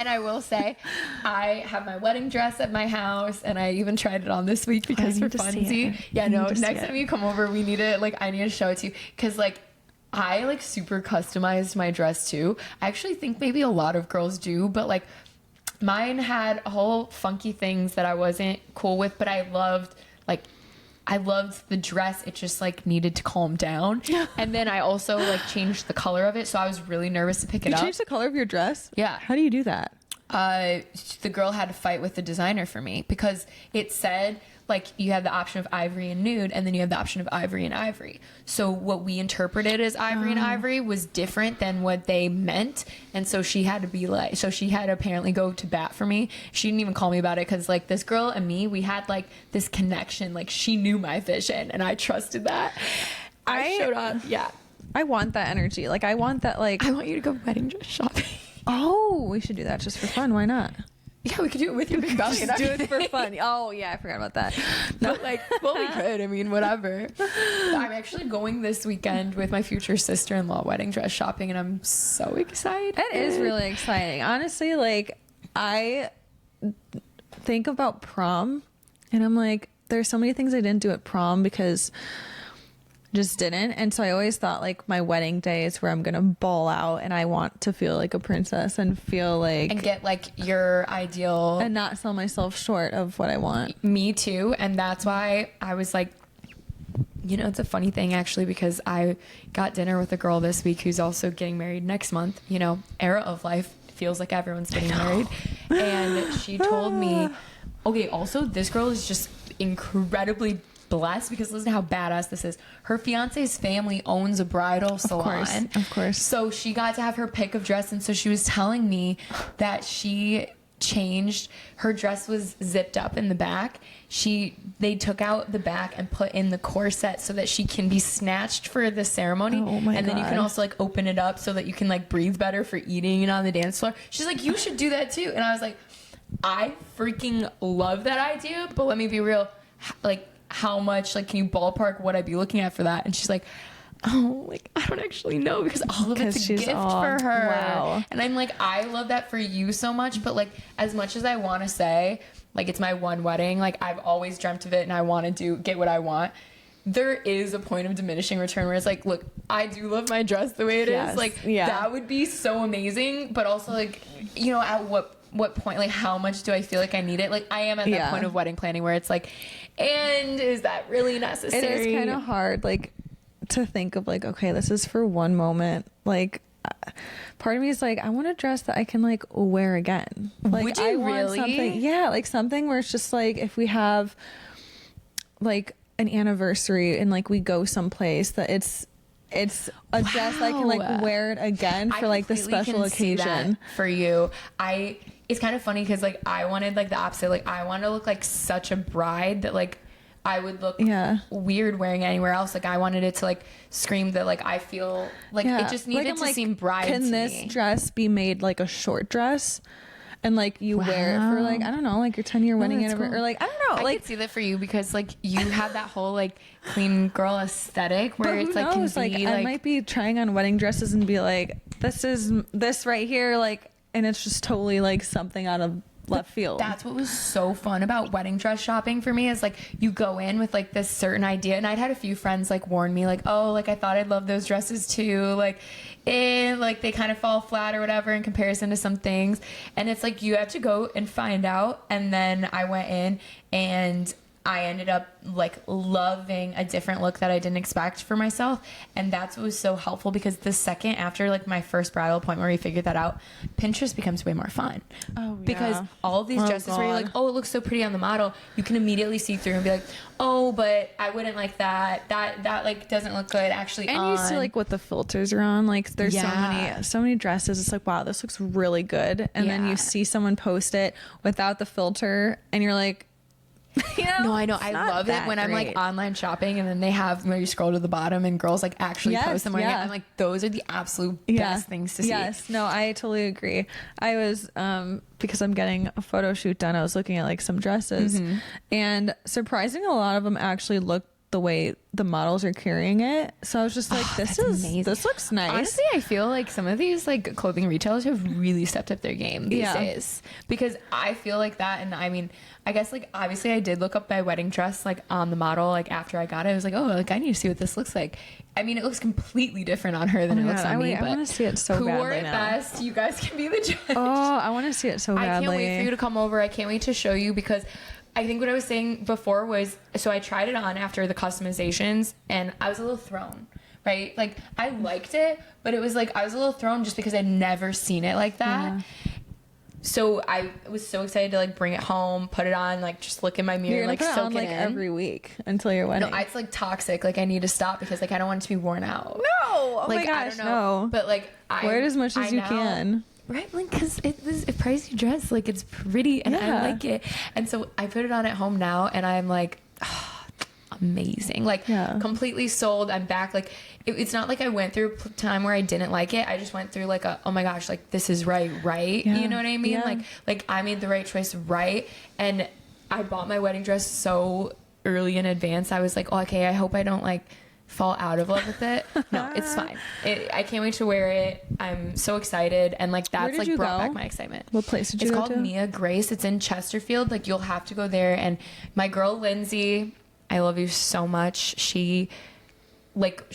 And I will say, I have my wedding dress at my house, and I even tried it on this week because for funsies. Yeah, no, next time you come over, we need it. Like, I need to show it to you because, like, I like super customized my dress too. I actually think maybe a lot of girls do, but like mine had a whole funky things that I wasn't cool with, but I loved the dress. It just like needed to calm down. And then I also like changed the color of it, so I was really nervous to pick it up. You changed the color of your dress? Yeah. How do you do that? The girl had to fight with the designer for me because it said like you have the option of ivory and nude, and then you have the option of ivory and ivory. So what we interpreted as ivory and ivory was different than what they meant, and so she had to apparently go to bat for me. She didn't even call me about it because like this girl and me, we had like this connection. Like she knew my vision, and I trusted that. I showed up. Yeah, I want that energy. Like I want that. Like I want you to go wedding dress shopping. Oh, we should do that just for fun. Why not? Yeah, we could do it with your big belly. Just do it for fun. Oh yeah, I forgot about that. No, like, well, we could. I mean, whatever. I'm actually going this weekend with my future sister-in-law wedding dress shopping, and I'm so excited. It is really exciting. Honestly, like I think about prom, and I'm like, there's so many things I didn't do at prom because just didn't. And so I always thought like my wedding day is where I'm gonna ball out and I want to feel like a princess and feel like and get like your ideal and not sell myself short of what I want. Me too. And that's why I was like, you know, it's a funny thing actually because I got dinner with a girl this week who's also getting married next month. You know, era of life, feels like everyone's getting married. And she told me, okay, also this girl is just incredibly blessed because listen to how badass this is. Her fiance's family owns a bridal salon. Of course. So she got to have her pick of dress, and so she was telling me that she changed her dress was zipped up in the back. They took out the back and put in the corset so that she can be snatched for the ceremony. Oh my and then you can also like open it up so that you can like breathe better for eating and on the dance floor. She's like, you should do that too. And I was like, I freaking love that idea, but let me be real, like how much, like, can you ballpark what I'd be looking at for that? And she's like, oh, like, I don't actually know because all of it's a gift for her. Wow. And I'm like, I love that for you so much, but like, as much as I want to say, like, it's my one wedding, like, I've always dreamt of it and I want to get what I want. There is a point of diminishing return where it's like, look, I do love my dress the way it is. Like, that would be so amazing, but also, like, you know, at what point, like, how much do I feel like I need it? Like, I am at that point of wedding planning where it's like, and is that really necessary? It is kind of hard, like, to think of, like, okay, this is for one moment. Like, part of me is like, I want a dress that I can, like, wear again. Like, would you I want really? Something, yeah, like, something where it's just, like, if we have, like, an anniversary and, like, we go someplace that it's a dress I can, like, wear it again for, like, the special occasion. For you, it's kind of funny because, like, I wanted, like, the opposite. Like, I wanted to look like such a bride that, like, I would look weird wearing it anywhere else. Like, I wanted it to, like, scream that, like, I feel like it just needed to seem bride to me. Can this dress be made like a short dress? And, like, you wear it for, like, I don't know, like, your 10-year wedding anniversary. Cool. Or, like, I don't know. I could see that for you because, like, you have that whole, like, clean girl aesthetic where it's, like, knows? Like, I might be trying on wedding dresses and be like, this is this right here, like, and it's just totally, like, something out of left field. That's what was so fun about wedding dress shopping for me is, like, you go in with, like, this certain idea. And I'd had a few friends, like, warn me, like, oh, like, I thought I'd love those dresses too. Like, like, they kind of fall flat or whatever in comparison to some things. And it's like, you have to go and find out. And then I went in and I ended up, like, loving a different look that I didn't expect for myself. And that's what was so helpful because the second after, like, my first bridal appointment where we figured that out, Pinterest becomes way more fun. Oh, yeah. Because all of these dresses where you're like, oh, it looks so pretty on the model, you can immediately see through and be like, oh, but I wouldn't like that. That like, doesn't look good actually and on. You see, like, what the filters are on. Like, there's so many dresses. It's like, wow, this looks really good. And then you see someone post it without the filter and you're like, you know, no, I know. I love it when I'm, like, online shopping and then they have where you scroll to the bottom and girls, like, actually post them. I'm like, those are the absolute best things to see. Yes, no, I totally agree. I was because I'm getting a photo shoot done, I was looking at, like, some dresses and surprisingly a lot of them actually look the way the models are carrying it. So I was just like, this looks nice. Honestly, I feel like some of these like clothing retailers have really stepped up their game these days, because I feel like that. And I mean, I guess like obviously I did look up my wedding dress like on the model like after I got it. I was like, oh, like I need to see what this looks like. I mean, it looks completely different on her than it looks on me. I want to see it so who badly wore it now. best? You guys can be the judge. Oh, I want to see it so badly. I can't wait for you to come over. I can't wait to show you, because I think what I was saying before was, so I tried it on after the customizations and I was a little thrown, right? Like I liked it, but it was like I was a little thrown just because I'd never seen it like that. Yeah. So I was so excited to like bring it home, put it on, like just look in my mirror, like soak on, it like in every week until your wedding. No, it's like toxic. Like I need to stop because like I don't want it to be worn out. No, oh like, my gosh, I don't know. No. But like wear it as much as you can. Right, like because it's a pricey dress, like it's pretty and I like it, and so I put it on at home now, and I'm like, oh, amazing, like completely sold. I'm back. Like it's not like I went through a time where I didn't like it. I just went through like oh my gosh, like this is right. You know what I mean? Like I made the right choice, right? And I bought my wedding dress so early in advance. I was like, oh, okay, I hope I don't like fall out of love with it. No, it's fine. I can't wait to wear it. I'm so excited, and like that's like brought back my excitement. What place did you go to? It's called Mia Grace. It's in Chesterfield. Like you'll have to go there. And my girl Lindsay, I love you so much. She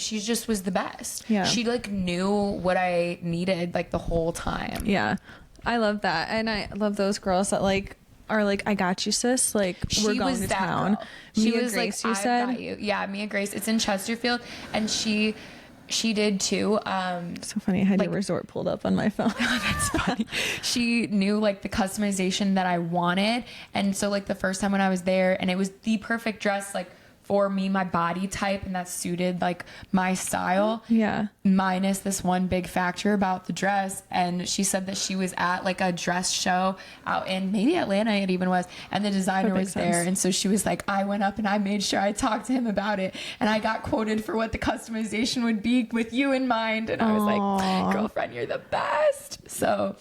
just was the best. Yeah. She like knew what I needed like the whole time. Yeah. I love that. And I love those girls that like are like, I got you, sis. Like we're going to town. She Mia was Grace, like, you said? got you. Yeah, Mia Grace. It's in Chesterfield, and she did too. So funny. I had your resort pulled up on my phone. That's funny. She knew like the customization that I wanted, and so like the first time when I was there, and it was the perfect dress like for me, my body type, and that suited like my style. Yeah. Minus this one big factor about the dress. And she said that she was at like a dress show out in maybe Atlanta, it even was, and the designer was there. And so she was like, I went up and I made sure I talked to him about it, and I got quoted for what the customization would be with you in mind. And I was like, girlfriend, you're the best. So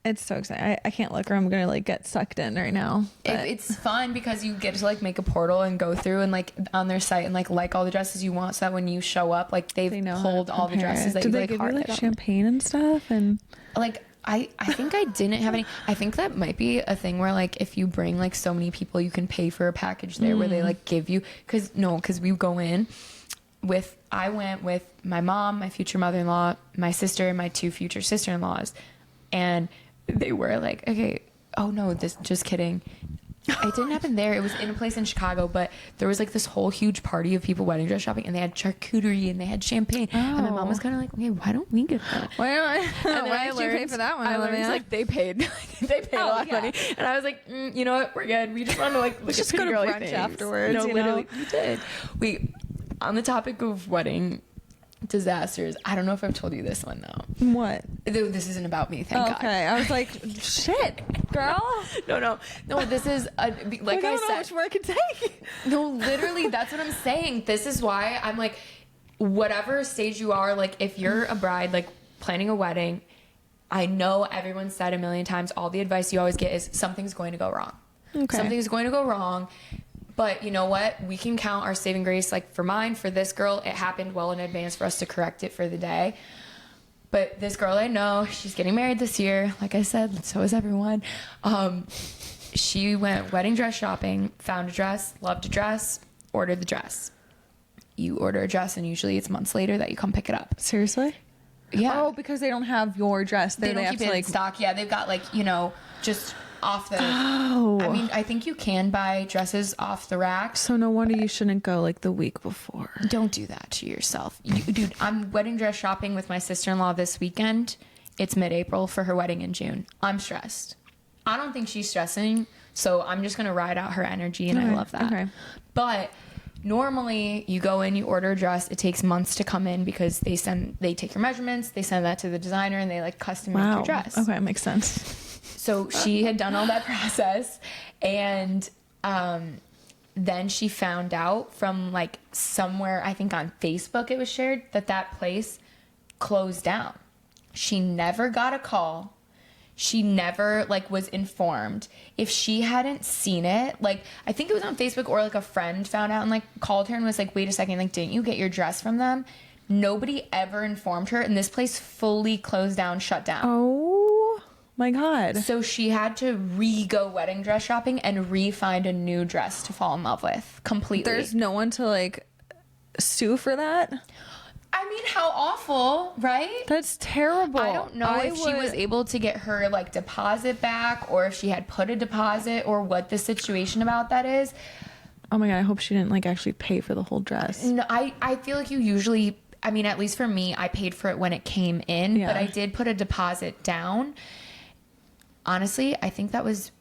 it's so exciting. I can't look, or I'm gonna like get sucked in right now. It's fun because you get to like make a portal and go through and like on their site and like all the dresses you want, so that when you show up, like they've pulled all the dresses that Did you they like give you like champagne and stuff? And like I think I didn't have any. I think that might be a thing where like if you bring like so many people, you can pay for a package there where they like give you, because we go in with, I went with my mom, my future mother-in-law, my sister, and my 2 future sister-in-laws, and they were like, okay, oh no, just kidding. It didn't happen there. It was in a place in Chicago, but there was like this whole huge party of people wedding dress shopping, and they had charcuterie and they had champagne. And my mom was kind of like, okay, why don't we get that? Why did you pay for that one? I learned like they paid a lot of money, and I was like, you know what, we're good. We just want to like look just at go to girly brunch things. afterwards. No, literally, we did. On the topic of wedding disasters, I don't know if I've told you this one though. What? This isn't about me, thank God. Okay, I was like, shit, girl. No, this is like I don't know said, how much more I can take. No, literally, that's what I'm saying. This is why I'm like, whatever stage you are, like if you're a bride, like planning a wedding, I know everyone's said a million times, all the advice you always get is something's going to go wrong. Okay. Something's going to go wrong. But you know what? We can count our saving grace. Like for mine, for this girl, it happened well in advance for us to correct it for the day. But this girl I know, she's getting married this year. Like I said, so is everyone. She went wedding dress shopping, found a dress, loved a dress, ordered the dress. You order a dress, and usually it's months later that you come pick it up. Seriously? Yeah. Oh, because they don't have your dress. They don't keep it in stock. Yeah, they've got like, just off the. Oh. I mean, I think you can buy dresses off the rack. So no wonder you shouldn't go like the week before. Don't do that to yourself. Dude, I'm wedding dress shopping with my sister-in-law this weekend. It's mid-April for her wedding in June. I'm stressed. I don't think she's stressing, so I'm just going to ride out her energy, and I love that. Okay. But normally you go in, you order a dress. It takes months to come in because they take your measurements, they send that to the designer, and they like custom make your dress. Okay, makes sense. So she had done all that process, and then she found out from like somewhere, I think on Facebook it was shared, that place closed down. She never got a call. she never like was informed. If she hadn't seen it, like I think it was on Facebook or like a friend found out and like called her and was like, wait a second, like didn't you get your dress from them? Nobody ever informed her, and this place fully closed down, shut down. Oh my God. So she had to go wedding dress shopping and find a new dress to fall in love with completely. There's no one to like sue for that. I mean, how awful, right? That's terrible. I don't know if she was able to get her like deposit back, or if she had put a deposit, or what the situation about that is. Oh my God, I hope she didn't like actually pay for the whole dress. No, I feel like you usually, I mean, at least for me, I paid for it when it came in, but I did put a deposit down. Honestly, I think that was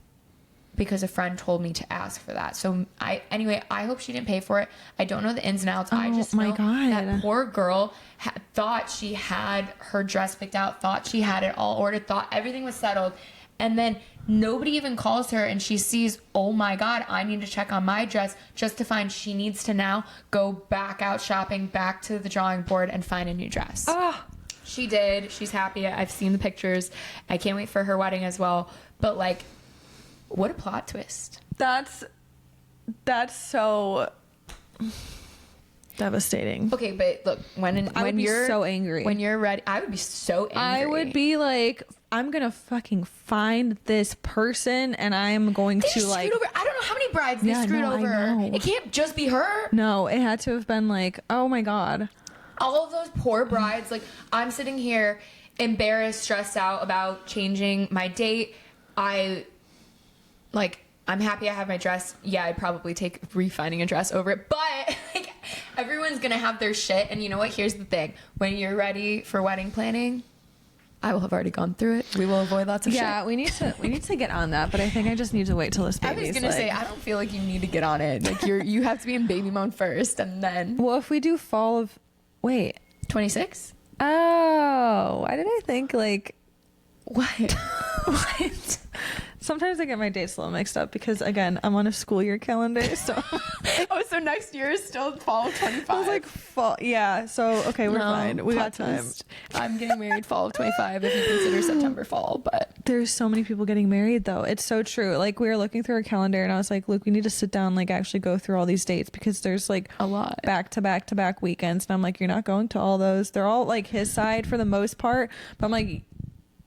because a friend told me to ask for that. So anyway, I hope she didn't pay for it. I don't know the ins and outs. I just know that poor girl thought she had her dress picked out, thought she had it all ordered, thought everything was settled. And then nobody even calls her, and she sees, oh my God, I need to check on my dress, just to find she needs to now go back out shopping, back to the drawing board and find a new dress. Oh. She did. She's happy. I've seen the pictures. I can't wait for her wedding as well. But like, what a plot twist. That's so devastating. Okay, but look, when you're so angry, when you're ready, I would be so angry. I would be like, I'm gonna fucking find this person, and I'm going to like. Over, I don't know how many brides they screwed over. It can't just be her. No, it had to have been like, oh my God. All of those poor brides. Like, I'm sitting here embarrassed, stressed out about changing my date. I'm happy I have my dress. Yeah, I'd probably take refinding a dress over it. But like, everyone's going to have their shit. And you know what? Here's the thing. When you're ready for wedding planning, I will have already gone through it. We will avoid lots of shit. Yeah, we need to get on that. But I think I just need to wait till this baby's I was going to say, I don't feel like you need to get on it. Like, you have to be in baby mode first. And then. Well, if we do fall of. Wait. 26? Oh, why did I think like. What? What? Sometimes I get my dates a little mixed up because, again, I'm on a school year calendar. So, so next year is still fall of 25. I was like, fall. Yeah. So, okay, we're fine. We got time. I'm getting married fall of 25 if you consider September fall. But there's so many people getting married, though. It's so true. Like, we were looking through our calendar, and I was like, look, we need to sit down, like, actually go through all these dates because there's like a lot back to back to back weekends. And I'm like, you're not going to all those. They're all like his side for the most part. But I'm like,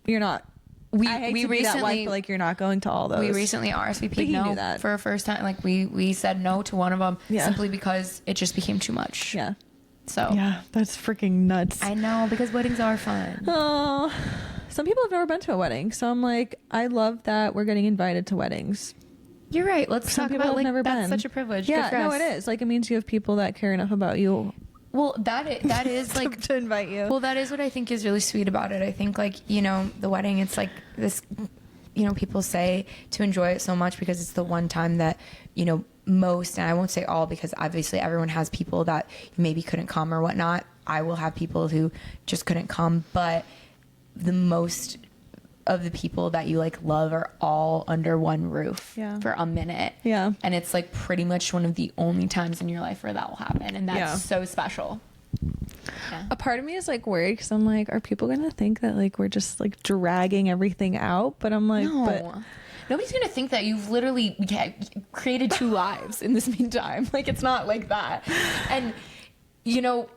you're not. I hate to be that wife, but like you're not going to all those. We recently RSVP'd no for a first time. Like we said no to one of them simply because it just became too much. Yeah. So yeah, that's freaking nuts. I know, because weddings are fun. Oh, some people have never been to a wedding, so I'm like, I love that we're getting invited to weddings. You're right. Let's talk about like never that's been. such a privilege. Yeah, no, it is. Like, it means you have people that care enough about you. Well, that is like to invite you. Well, that is what I think is really sweet about it. I think, like, you know, the wedding, it's like this, you know, people say to enjoy it so much because it's the one time that, you know, most, and I won't say all because obviously everyone has people that maybe couldn't come or whatnot. I will have people who just couldn't come, but the most of the people that you like love are all under one roof for a minute. Yeah. And it's like pretty much one of the only times in your life where that will happen. And that's so special. Yeah. A part of me is like worried because I'm like, are people going to think that like we're just like dragging everything out? But I'm like, no. Nobody's going to think that you've literally created 2 lives in this meantime. Like, it's not like that. And, you know,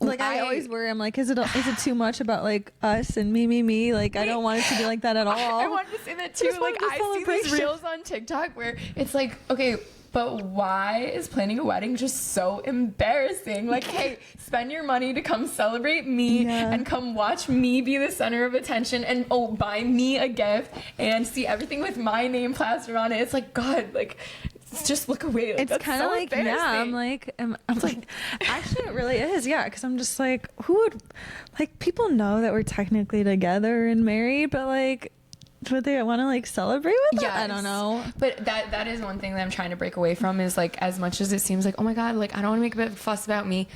like I always worry. I'm like, is it too much about like us and me? Like, I don't want it to be like that at all. I wanted to say that too. Like, I see these reels on TikTok where it's like, okay, but why is planning a wedding just so embarrassing? Like, hey, spend your money to come celebrate me and come watch me be the center of attention and buy me a gift and see everything with my name plastered on it. It's like, God, like, just look away. Like, it's kind of like, I'm like actually it really is, because I'm just like, who would, like, people know that we're technically together and married, but like, would they want to like celebrate with that? I don't know. But that is one thing that I'm trying to break away from, is like, as much as it seems like, oh my God, like, I don't want to make a big fuss about me,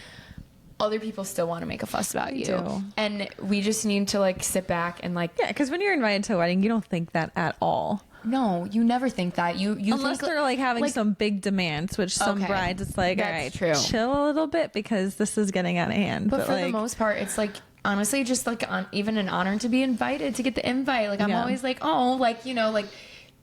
other people still want to make a fuss about you. And we just need to like sit back and like, because when you're invited to a wedding, you don't think that at all. No, you never think that. You unless think, they're like having some big demands, which some brides, it's like, all right, chill a little bit because this is getting out of hand. But for the most part, it's like, honestly just like even an honor to be invited, to get the invite. Like I'm always like, oh, like, you know, like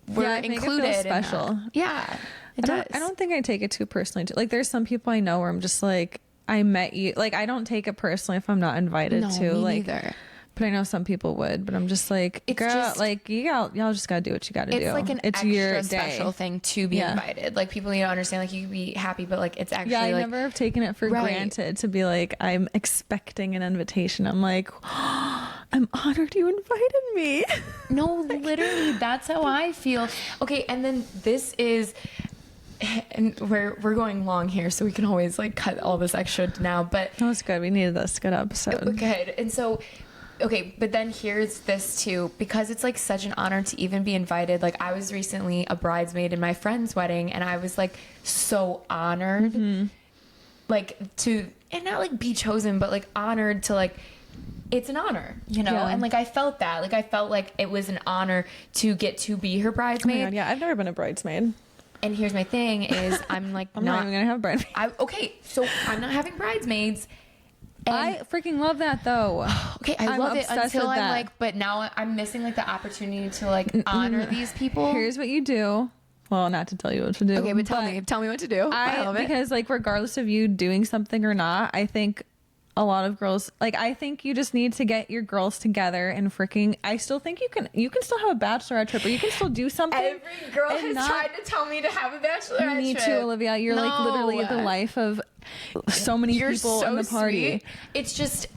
we're included. It feels special. Yeah, it does. I don't think I take it too personally. Like there's some people I know where I'm just like, I met you. Like I don't take it personally if I'm not invited to. Me like neither. But I know some people would. But I'm just like, It's girl, just, like y'all just gotta do what you gotta do. It's like an it's extra your special day. thing to be invited. Like people need to understand. Like you can be happy, but like it's actually. Yeah, I like, never have taken it for granted to be like, I'm expecting an invitation. I'm like, I'm honored you invited me. No, literally, that's how I feel. Okay, and then this is, and we're going long here, so we can always like cut all this extra now. But that was good. We needed this. Good episode. Good. And so, okay, but then here's this too, because it's like such an honor to even be invited. Like I was recently a bridesmaid in my friend's wedding, and I was like so honored, like to, and not like be chosen, but like honored to like. It's an honor, you know? And like I felt that. Like I felt like it was an honor to get to be her bridesmaid. Oh my God, yeah, I've never been a bridesmaid. And here's my thing is I'm like I'm not even gonna have bridesmaids. Okay, so I'm not having bridesmaids. And I freaking love that though. Okay, I love it until I'm that. like, but now I'm missing like the opportunity to like honor these people. Here's what you do. Well, not to tell you what to do. Okay, but tell me what to do. I love it. Because like regardless of you doing something or not, I think a lot of girls, like I think you just need to get your girls together and freaking, I still think you can still have a bachelorette trip, or you can still do something. Every girl has tried to tell me to have a bachelorette trip. You need to, Olivia. You're like literally the life of so many people so in the party. Sweet. It's just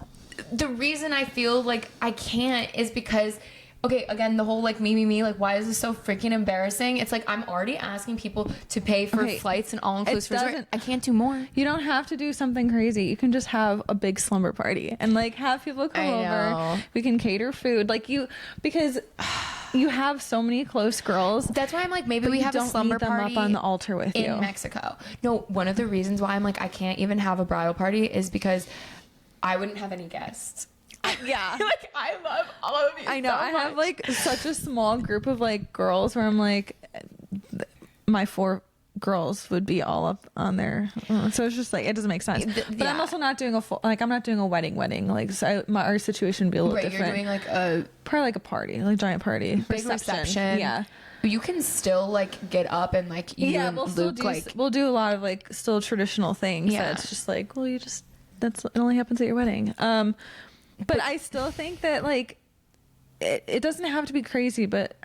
the reason I feel like I can't is because, okay, again, the whole like me, like why is this so freaking embarrassing? It's like I'm already asking people to pay for flights and all-inclusive resort. I can't do more. You don't have to do something crazy. You can just have a big slumber party and like have people come over. We can cater food, like because you have so many close girls. That's why I'm like, maybe we have a slumber party up on the altar with you in Mexico. No, one of the reasons why I'm like I can't even have a bridal party is because I wouldn't have any guests. Yeah. Like I love all of you. I know. I have like such a small group of like girls where I'm like, my 4 girls would be all up on there. So it's just like, it doesn't make sense. But I'm also not doing I'm not doing a wedding. Like so our situation would be a little different. You're doing like probably like a party, like giant party. Big reception. Yeah. You can still like get up and like we'll do a lot of like still traditional things. Yeah. It's just like, well, it only happens at your wedding. But I still think that like it doesn't have to be crazy, but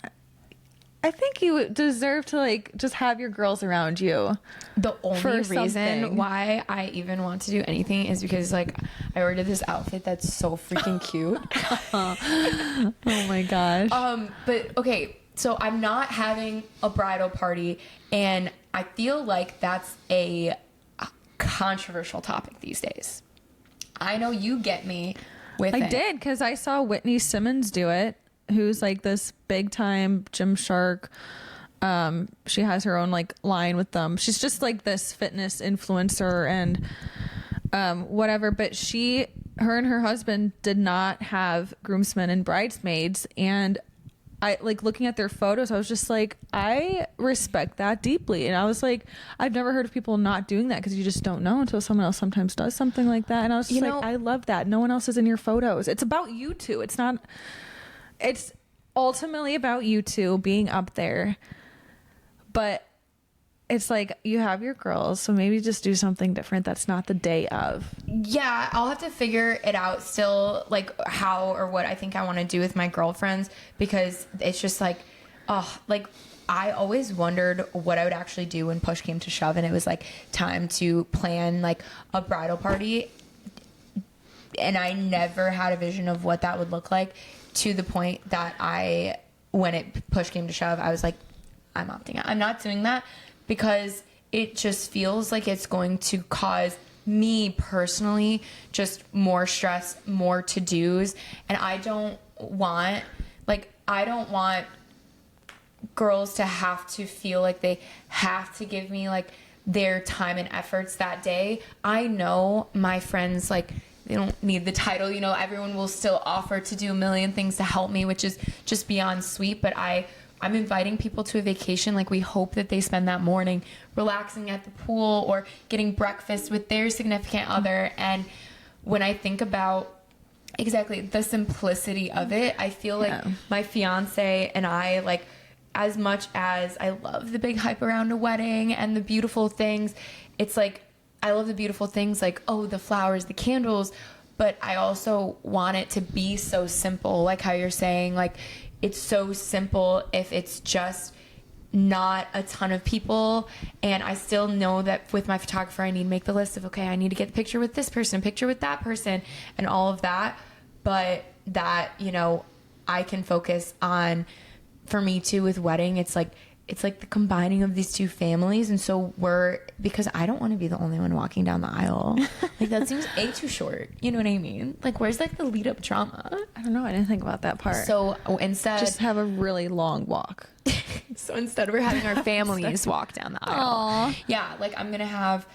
I think you deserve to like just have your girls around you. The only reason why I even want to do anything is because like I ordered this outfit that's so freaking cute. Oh my gosh. But okay, so I'm not having a bridal party, and I feel like that's a controversial topic these days. I know you get me. I did, because I saw Whitney Simmons do it, who's like this big time Gymshark. She has her own like line with them. She's just like this fitness influencer and whatever. But her and her husband did not have groomsmen and bridesmaids. And I like looking at their photos, I was just like, I respect that deeply. And I was like, I've never heard of people not doing that, because you just don't know until someone else sometimes does something like that. And I was just like, I love that. No one else is in your photos. It's about you two. It's ultimately about you two being up there. But it's like, you have your girls, so maybe just do something different that's not the day of. Yeah, I'll have to figure it out still, like how or what I think I want to do with my girlfriends, because it's just like, like I always wondered what I would actually do when push came to shove and it was like time to plan like a bridal party. And I never had a vision of what that would look like, to the point that when it push came to shove, I was like, I'm opting out. I'm not doing that, because it just feels like it's going to cause me personally just more stress, more to-dos. And I don't want girls to have to feel like they have to give me like their time and efforts that day. I know my friends, like, they don't need the title, you know, everyone will still offer to do a million things to help me, which is just beyond sweet. But I'm inviting people to a vacation. Like, we hope that they spend that morning relaxing at the pool or getting breakfast with their significant other. And when I think about Exactly. The simplicity of it. I feel like my fiance and I, like, as much as I love the big hype around a wedding and the beautiful things, it's like, I love the beautiful things like, oh, the flowers, the candles, but I also want it to be so simple. Like how you're saying, like, it's so simple if it's just not a ton of people. And I still know that with my photographer, I need to make the list of, okay, I need to get the picture with this person, picture with that person, and all of that. But that, you know, I can focus on, for me too, with wedding, it's like the combining of these two families. And so because I don't want to be the only one walking down the aisle. Like, that seems too short. You know what I mean? Like, where's like the lead up drama? I don't know. I didn't think about that part. So instead, just have a really long walk. So instead, we're having our families walk down the aisle. Aww. Yeah, like I'm gonna have,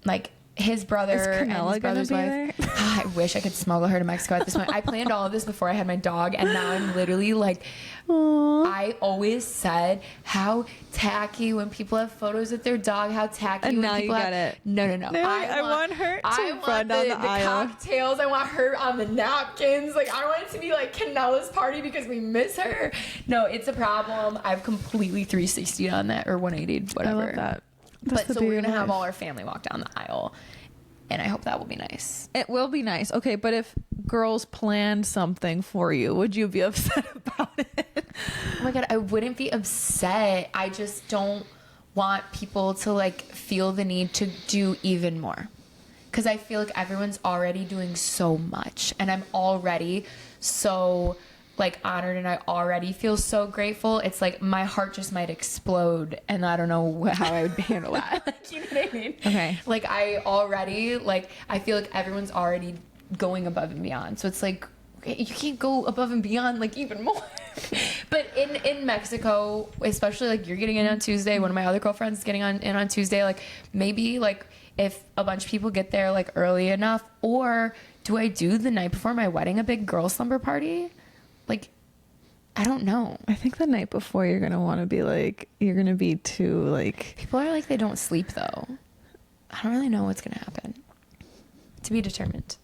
like his brother and his brother's wife. I wish I could smuggle her to Mexico at this point. I planned all of this before I had my dog, and now I'm literally like, aww. I always said how tacky when people have photos with their dog. How tacky. And when now people you got it. No. I want her to run down the aisle. Cocktails. I want her on the napkins. Like, I want it to be like Canella's party because we miss her. No, it's a problem. I've completely 360'd on that, or 180'd, whatever. I love that. But so we're gonna have all our family walk down the aisle, and I hope that will be nice. It will be nice. Okay, but if girls planned something for you, would you be upset about it? Oh my god, I wouldn't be upset. I just don't want people to like feel the need to do even more, because I feel like everyone's already doing so much, and I'm already so like honored, and I already feel so grateful. It's like my heart just might explode, and I don't know how I would handle that. Like, you know what I mean? Okay. Like, I feel like everyone's already going above and beyond. So it's like, you can't go above and beyond like even more. But in Mexico, especially, like, you're getting in on Tuesday, one of my other girlfriends is getting in on Tuesday, like, maybe like if a bunch of people get there like early enough, or do I do the night before my wedding a big girl slumber party? Like, I don't know. I think the night before you're gonna want to be like, you're gonna be too like. People are like, they don't sleep though. I don't really know what's gonna happen. To be determined.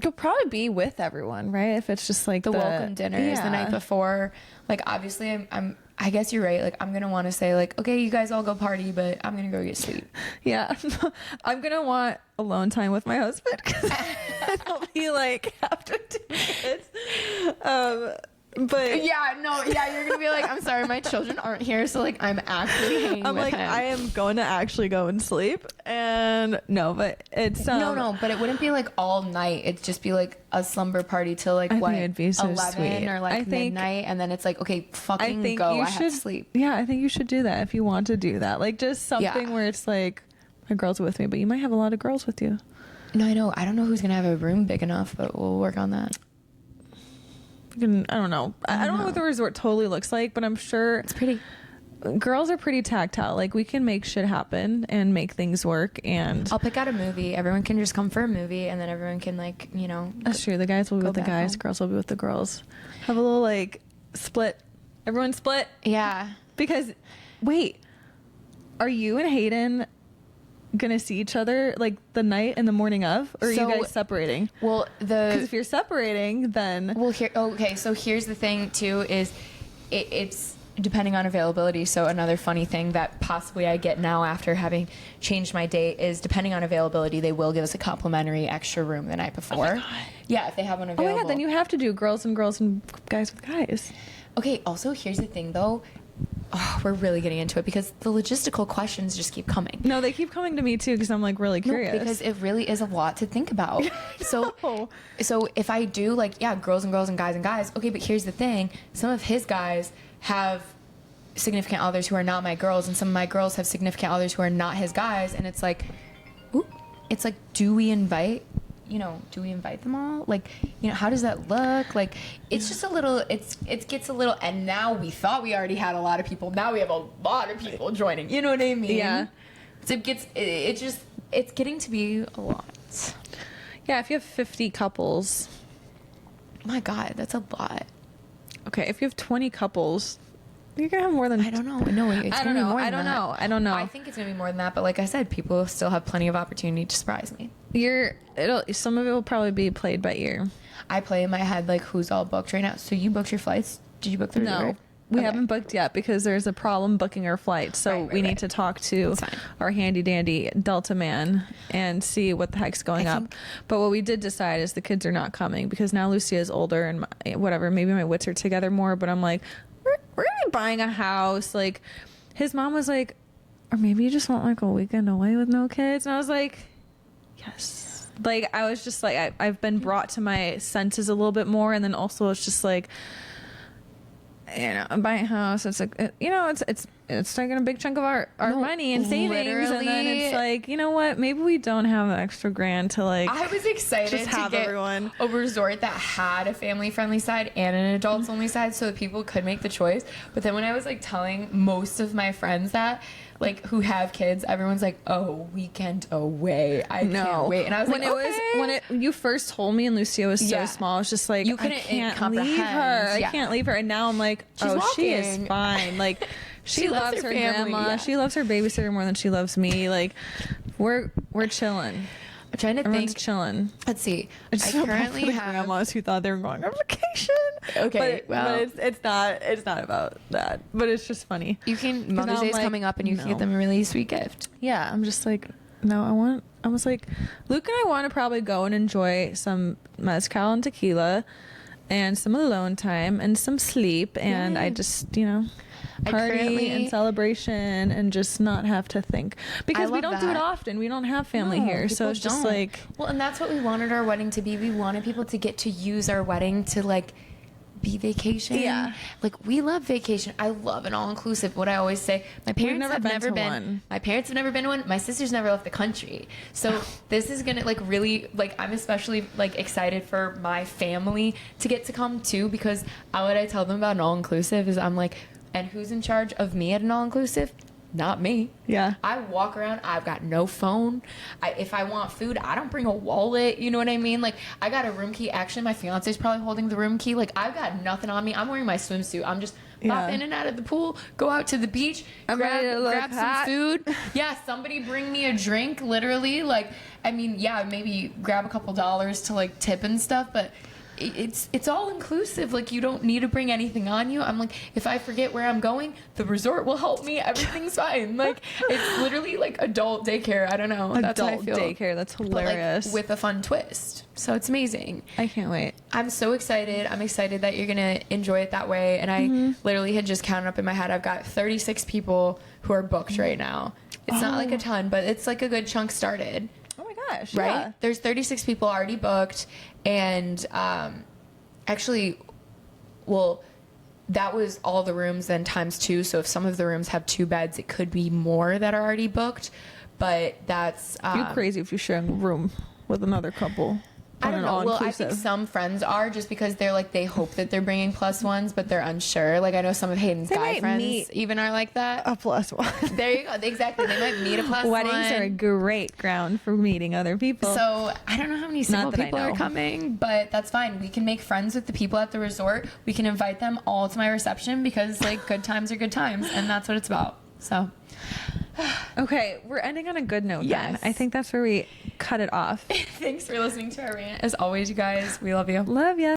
You'll probably be with everyone, right? If it's just like the welcome dinners the night before. Like, obviously, I guess you're right. Like, I'm gonna want to say like, okay, you guys all go party, but I'm gonna go get sleep. Yeah, I'm gonna want alone time with my husband, because I'll be like after 2 minutes. But you're gonna be like, I'm sorry, my children aren't here, so like I'm actually hanging with him. I am going to actually go and sleep, and but it's no, but it wouldn't be like all night. It'd just be like a slumber party till like I think it'd be so 11 sweet. or like midnight, and then it's like, okay, fucking go. I have to sleep. Yeah, I think you should do that if you want to do that. Like, just something where it's like, my girls are with me, but you might have a lot of girls with you. No, I know. I don't know who's gonna have a room big enough, but we'll work on that. I don't know. I don't know what the resort totally looks like, but I'm sure it's pretty. Girls are pretty tactile. Like, we can make shit happen and make things work. And I'll pick out a movie. Everyone can just come for a movie, and then everyone can, like, you know. That's true. The guys will be with the guys. Home. Girls will be with the girls. Have a little like split. Everyone split. Yeah. Because wait, are you and Hayden gonna see each other like the night and the morning of, or are you guys separating? Well, because if you're separating, then so here's the thing too, is it's depending on availability. So another funny thing that possibly I get now after having changed my date is, depending on availability, they will give us a complimentary extra room the night before. Oh my God. Yeah, if they have one available. Oh my God, then you have to do girls and guys with guys. Okay, also here's the thing though. Oh, we're really getting into it, because the logistical questions just keep coming. No, they keep coming to me too, because I'm like really curious. No, because it really is a lot to think about. So if I do like, girls and guys. Okay, but here's the thing. Some of his guys have significant others who are not my girls, and some of my girls have significant others who are not his guys. And it's like, do we invite them all? Like, how does that look? Like, it's just a little, it gets a little, and now we thought we already had a lot of people. Now we have a lot of people joining. You know what I mean? Yeah. So it's getting to be a lot. Yeah, if you have 50 couples. My God, that's a lot. Okay, if you have 20 couples, you're gonna have more than. I don't know. No, it's gonna be more than that. I don't know. I think it's gonna be more than that. But like I said, people still have plenty of opportunity to surprise me. Some of it will probably be played by ear. I play in my head like who's all booked right now. So you booked your flights? Did you book the resort? No, we haven't booked yet because there's a problem booking our flight. So Right, we need right. to talk to our handy dandy Delta man and see what the heck's going up. But what we did decide is the kids are not coming because now Lucia is older and whatever. Maybe my wits are together more. But I'm like, we're gonna be buying a house. Like, his mom was like, or maybe you just want like a weekend away with no kids. And I was like, yes. Like, I was just like, I've been brought to my senses a little bit more. And then also it's just like, you know, buying a house, it's like, you know, it's taking a big chunk of our money and savings. And then it's like, you know what, maybe we don't have the extra grand to like, I was excited just to have get everyone. a resort that had a family friendly side and an adults only side so that people could make the choice. But then when I was like telling most of my friends that, like, who have kids, everyone's like, oh, weekend away, I can't wait. And I was when like, okay. when you first told me and Lucia was so small, I was just like, You couldn't I can't comprehend. leave her. Yeah. I can't leave her. And now I'm like, She's she is walking. fine. Like, she loves her family, grandma. yeah. She loves her babysitter more than she loves me. Like, we're chilling. I'm trying to Everyone's think. chilling. Let's see. It's I so bad currently for the have grandmas who thought they were going on vacation. Okay, but it's not about that. But it's just funny. You can now Mother's I'm Day is like, coming up and you can no. get them a really sweet gift. Yeah, I'm just like, no, I was like, Luke and I want to probably go and enjoy some mezcal and tequila and some alone time and some sleep. And I just, you know, party and celebration and just not have to think. Because we don't do it often. We don't have family here. So it's just like. Well, and that's what we wanted our wedding to be. We wanted people to get to use our wedding to like be vacation. Yeah. Like, we love vacation. I love an all-inclusive. What I always say, my parents never have been never to been. one. My parents have never been to one. My sister's never left the country. So this is gonna like really like, I'm especially like excited for my family to get to come too, because what I tell them about an all-inclusive is I'm like, and who's in charge of me at an all-inclusive? Not me. Yeah. I walk around, I've got no phone. If I want food, I don't bring a wallet. You know what I mean? Like, I got a room key. Actually, my fiance's probably holding the room key. Like, I've got nothing on me. I'm wearing my swimsuit. I'm just pop in and out of the pool, go out to the beach, grab some food. Yeah, somebody bring me a drink, literally. Like, I mean, yeah, maybe grab a couple dollars to, like, tip and stuff, but it's all inclusive. Like, you don't need to bring anything on you. I'm like, if I forget where I'm going, the resort will help me. Everything's fine. Like, it's literally like adult daycare. I don't know. That's how I Adult feel. daycare. That's But, hilarious. like, with a fun twist. So it's amazing. I can't wait. I'm so excited. I'm excited that you're gonna enjoy it that way. And I literally had just counted up in my head. I've got 36 people who are booked right now. It's not like a ton, but it's like a good chunk started. Oh my gosh. Right? Yeah. There's 36 people already booked, and actually, well, that was all the rooms then times 2. So if some of the rooms have 2 beds, it could be more that are already booked. But that's You're crazy if you're sharing a room with another couple. I don't know. Well, I think all-inclusive. some friends are, just because they're like, they hope that they're bringing plus ones, but they're unsure. Like, I know some of Hayden's They guy might friends meet even are like that. a plus one. There you go. Exactly. They might meet a plus Weddings one. are a great ground for meeting other people. So I don't know how many single that I people are know. coming, but that's fine. We can make friends with the people at the resort. We can invite them all to my reception, because like, good times are good times, and that's what it's about. So okay, we're ending on a good note Yes. then. I think that's where we cut it off. thanks for listening to our rant. As always, you guys, we love you. Love ya.